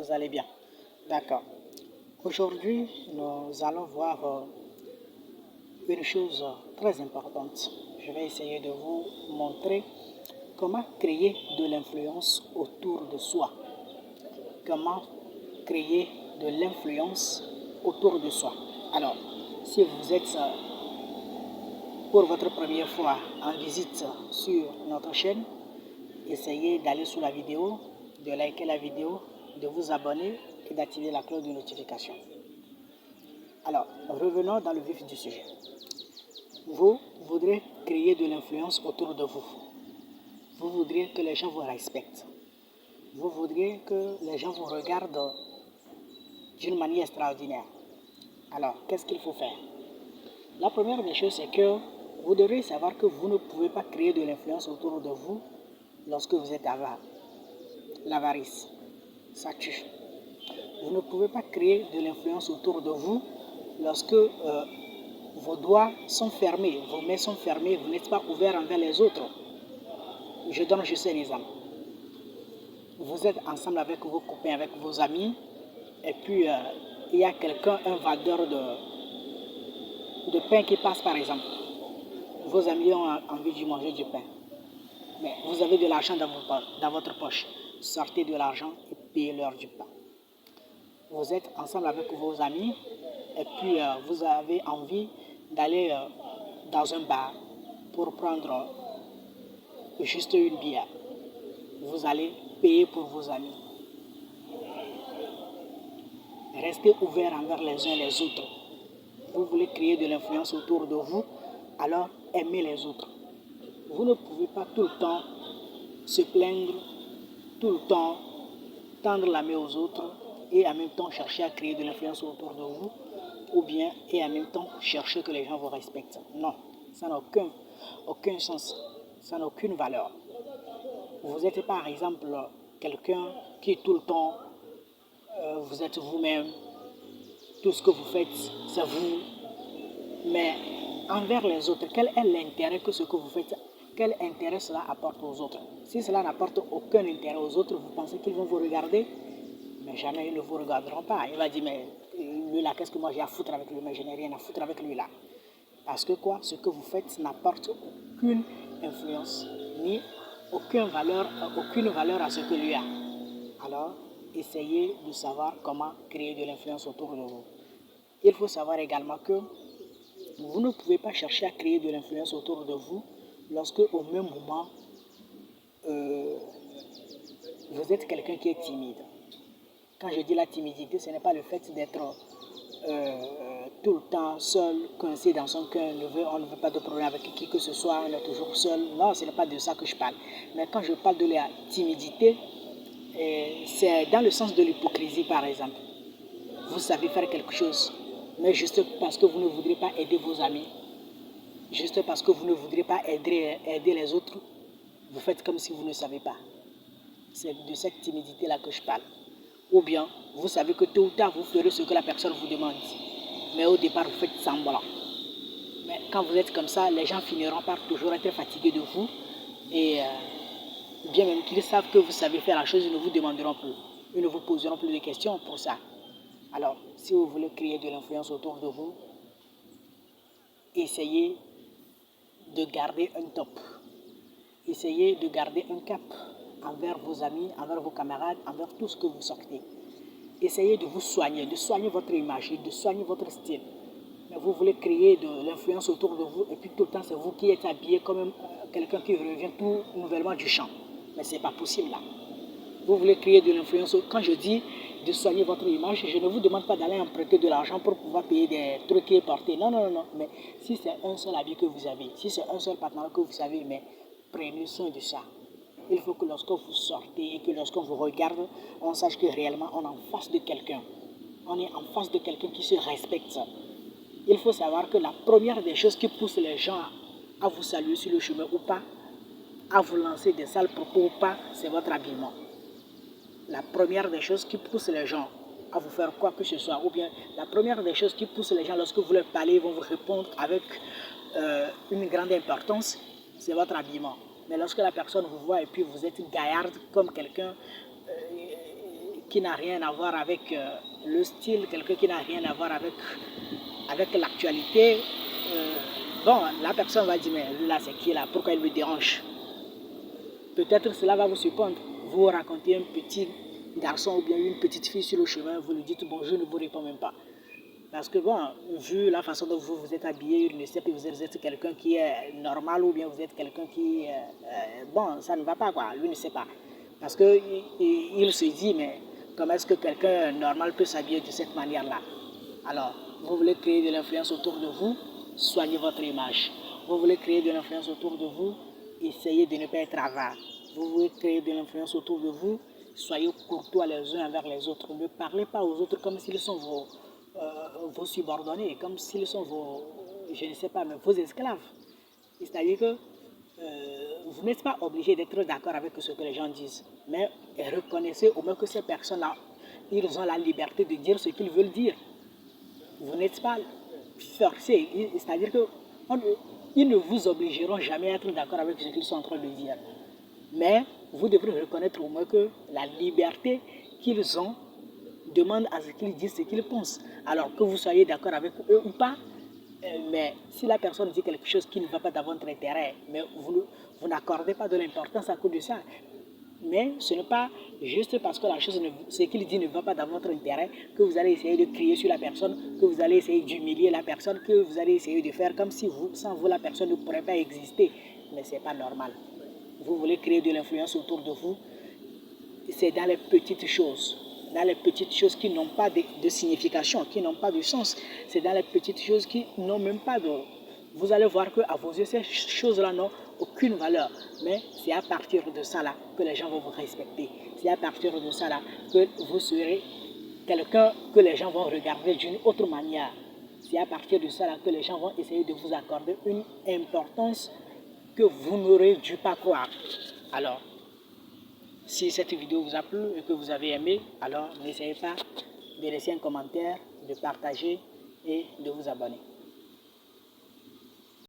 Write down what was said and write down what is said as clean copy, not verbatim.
vous allez bien. D'accord. Aujourd'hui, nous allons voir une chose très importante. Je vais essayer de vous montrer comment créer de l'influence autour de soi. Comment créer de l'influence autour de soi. Alors, si vous êtes pour votre première fois en visite sur notre chaîne, essayez d'aller sous la vidéo, de liker la vidéo, de vous abonner et d'activer la cloche de notification. Alors, revenons dans le vif du sujet. Vous voudrez créer de l'influence autour de vous. Vous voudriez que les gens vous respectent. Vous voudriez que les gens vous regardent d'une manière extraordinaire. Alors, qu'est-ce qu'il faut faire? La première des choses, c'est que vous devrez savoir que vous ne pouvez pas créer de l'influence autour de vous lorsque vous êtes avare. L'avarice, ça tue. Vous ne pouvez pas créer de l'influence autour de vous lorsque vos doigts sont fermés, vos mains sont fermées, vous n'êtes pas ouvert envers les autres. Je donne juste un exemple. Vous êtes ensemble avec vos copains, avec vos amis, et puis il y a quelqu'un, un vendeur de pain qui passe par exemple. Vos amis ont envie de manger du pain. Mais vous avez de l'argent dans votre poche. Sortez de l'argent et payez-leur du pain. Vous êtes ensemble avec vos amis et puis vous avez envie d'aller dans un bar pour prendre juste une bière. Vous allez payer pour vos amis. Restez ouverts envers les uns les autres. Vous voulez créer de l'influence autour de vous, alors aimez les autres. Vous ne pouvez pas tout le temps se plaindre, tout le temps tendre la main aux autres et en même temps chercher à créer de l'influence autour de vous, ou bien et en même temps chercher que les gens vous respectent. Non, ça n'a aucun sens, ça n'a aucune valeur. Vous êtes par exemple quelqu'un qui tout le temps, vous êtes vous-même, tout ce que vous faites, c'est vous, mais envers les autres, quel est l'intérêt que ce que vous faites, quel intérêt cela apporte aux autres? Si cela n'apporte aucun intérêt aux autres, vous pensez qu'ils vont vous regarder? Mais jamais ils ne vous regarderont pas. Il va dire, mais lui là, qu'est-ce que moi j'ai à foutre avec lui? Mais je n'ai rien à foutre avec lui là. Parce que quoi? Ce que vous faites n'apporte aucune influence, ni aucune valeur à ce que lui a. Alors, essayez de savoir comment créer de l'influence autour de vous. Il faut savoir également que vous ne pouvez pas chercher à créer de l'influence autour de vous lorsque au même moment, vous êtes quelqu'un qui est timide. Quand je dis la timidité, ce n'est pas le fait d'être tout le temps seul, coincé dans son cœur, on ne veut pas de problème avec qui que ce soit, on est toujours seul. Non, ce n'est pas de ça que je parle. Mais quand je parle de la timidité, c'est dans le sens de l'hypocrisie par exemple. Vous savez faire quelque chose, mais juste parce que vous ne voudrez pas aider vos amis, juste parce que vous ne voudrez pas aider les autres, vous faites comme si vous ne savez pas. C'est de cette timidité-là que je parle. Ou bien, vous savez que tôt ou tard, vous ferez ce que la personne vous demande. Mais au départ, vous faites semblant. Mais quand vous êtes comme ça, les gens finiront par toujours être fatigués de vous. Et bien même qu'ils savent que vous savez faire la chose, ils ne vous demanderont plus. Ils ne vous poseront plus de questions pour ça. Alors, si vous voulez créer de l'influence autour de vous, essayez de garder un top. Essayez de garder un cap envers vos amis, envers vos camarades, envers tout ce que vous sortez. Essayez de vous soigner, de soigner votre image, de soigner votre style. Mais vous voulez créer de l'influence autour de vous et puis tout le temps c'est vous qui êtes habillé comme quelqu'un qui revient tout nouvellement du champ. Mais ce n'est pas possible là. Vous voulez créer de l'influence. Quand je dis de soigner votre image, je ne vous demande pas d'aller emprunter de l'argent pour pouvoir payer des trucs qui est porté. Non, non, non. Mais si c'est un seul habit que vous avez, si c'est un seul pantalon que vous avez, mais prenez soin de ça. Il faut que lorsque vous sortez et que lorsqu'on vous regarde, on sache que réellement on est en face de quelqu'un. On est en face de quelqu'un qui se respecte. Il faut savoir que la première des choses qui pousse les gens à vous saluer sur le chemin ou pas, à vous lancer des sales propos ou pas, c'est votre habillement. La première des choses qui pousse les gens à vous faire quoi que ce soit, ou bien la première des choses qui pousse les gens lorsque vous leur parlez, ils vont vous répondre avec une grande importance, c'est votre habillement. Mais lorsque la personne vous voit et puis vous êtes gaillarde comme quelqu'un qui n'a rien à voir avec le style, quelqu'un qui n'a rien à voir avec l'actualité, bon, la personne va dire, mais là, c'est qui là? Pourquoi il me dérange? Peut-être cela va vous surprendre. Vous racontez un petit garçon ou bien une petite fille sur le chemin, vous lui dites bonjour, ne vous répond même pas. Parce que bon, vu la façon dont vous vous êtes habillé, il ne sait pas que vous êtes quelqu'un qui est normal ou bien vous êtes quelqu'un qui... bon, ça ne va pas quoi, lui ne sait pas. Parce qu'il se dit, mais comment est-ce que quelqu'un normal peut s'habiller de cette manière-là? Alors, vous voulez créer de l'influence autour de vous, soignez votre image. Vous voulez créer de l'influence autour de vous, essayez de ne pas être avare. Vous voulez créer de l'influence autour de vous, soyez courtois les uns envers les autres. Ne parlez pas aux autres comme s'ils sont vos subordonnés, comme s'ils sont vos, je ne sais pas, mais vos esclaves. C'est-à-dire que vous n'êtes pas obligé d'être d'accord avec ce que les gens disent, mais reconnaissez au moins que ces personnes-là, ils ont la liberté de dire ce qu'ils veulent dire. Vous n'êtes pas forcé, c'est-à-dire qu'ils ne vous obligeront jamais à être d'accord avec ce qu'ils sont en train de dire. Mais vous devrez reconnaître au moins que la liberté qu'ils ont demande à ce qu'ils disent ce qu'ils pensent. Alors que vous soyez d'accord avec eux ou pas, mais si la personne dit quelque chose qui ne va pas dans votre intérêt, mais vous n'accordez pas de l'importance à cause de ça, mais ce n'est pas juste parce que la chose, ce qu'il dit ne va pas dans votre intérêt que vous allez essayer de crier sur la personne, que vous allez essayer d'humilier la personne, que vous allez essayer de faire comme si sans vous, la personne ne pourrait pas exister. Mais ce n'est pas normal. Vous voulez créer de l'influence autour de vous, c'est dans les petites choses. Dans les petites choses qui n'ont pas de signification, qui n'ont pas de sens. C'est dans les petites choses qui n'ont même pas de... Vous allez voir qu'à vos yeux, ces choses-là n'ont aucune valeur. Mais c'est à partir de ça là que les gens vont vous respecter. C'est à partir de ça là que vous serez quelqu'un que les gens vont regarder d'une autre manière. C'est à partir de ça là que les gens vont essayer de vous accorder une importance que vous n'aurez dû pas croire. Alors, si cette vidéo vous a plu et que vous avez aimé, alors n'essayez pas de laisser un commentaire, de partager et de vous abonner.